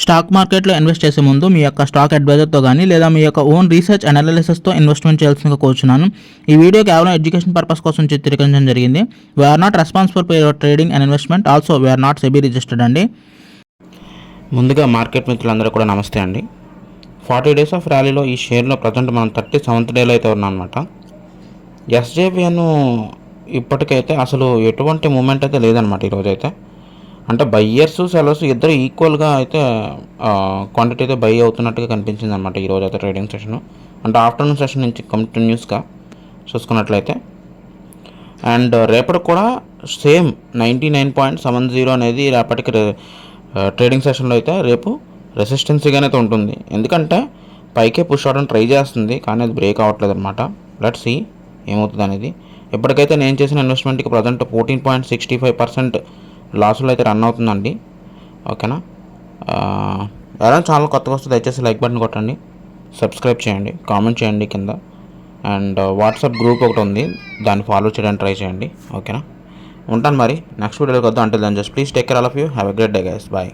Stock మార్కెట్లో invest చేసే ముందు మీ యొక్క స్టాక్ అడ్వైజర్తో కానీ లేదా మీ యొక్క ఓన్ రీసెర్చ్ అనాలిసిస్తో ఇన్వెస్ట్మెంట్ చేయాల్సిందిగా కోరుచున్నాను. ఈ వీడియో కేవలం ఎడ్యుకేషన్ పర్పస్ కోసం చిత్రీకరించడం జరిగింది. We are not responsible for your trading and investment. Also we are not SEBI registered అండి. ముందుగా మార్కెట్ మిత్రులందరూ కూడా నమస్తే అండి. 40 డేస్ ఆఫ్ ర్యాలీలో ఈ షేర్లో ప్రజెంట్ మనం 37th డేలో అయితే ఉన్నాం అనమాట. ఎస్జేవిఎన్ ఇప్పటికైతే అసలు ఎటువంటి మూమెంట్ అయితే లేదనమాట ఈరోజైతే. అంటే బయ్యర్స్ సెలర్స్ ఇద్దరు ఈక్వల్గా అయితే క్వాంటిటీ అయితే బై అవుతున్నట్టుగా కనిపించింది అనమాట ఈరోజు అయితే ట్రేడింగ్ సెషన్. అంటే ఆఫ్టర్నూన్ సెషన్ నుంచి కంటిన్యూస్గా చూసుకున్నట్లయితే. అండ్ రేపటికి కూడా సేమ్ 99.70 అనేది రేపటికి ట్రేడింగ్ సెషన్లో అయితే రేపు రెసిస్టెన్సీగానే అయితే ఉంటుంది. ఎందుకంటే పైకే పుష్ అవడానికి ట్రై చేస్తుంది, కానీ అది బ్రేక్ అవ్వట్లేదు అనమాట. లెట్స్ సీ ఏమవుతుంది అనేది. ఇప్పటికైతే నేను చేసిన ఇన్వెస్ట్మెంట్కి ప్రజెంట్ 14.65% లాసులు అయితే రన్ అవుతుందండి. ఓకేనా. ఎవరైనా ఛానల్ కొత్తగా వస్తే దయచేసి లైక్ బటన్ కొట్టండి, సబ్స్క్రైబ్ చేయండి, కామెంట్ చేయండి కింద. అండ్ వాట్సాప్ గ్రూప్ ఒకటి ఉంది, దాన్ని ఫాలో చేయడానికి ట్రై చేయండి. ఓకేనా. ఉంటాను మరి, నెక్స్ట్ వీడియోకి వద్దాం. అంటే దాని just please take care all of you. Have a great day guys. Bye.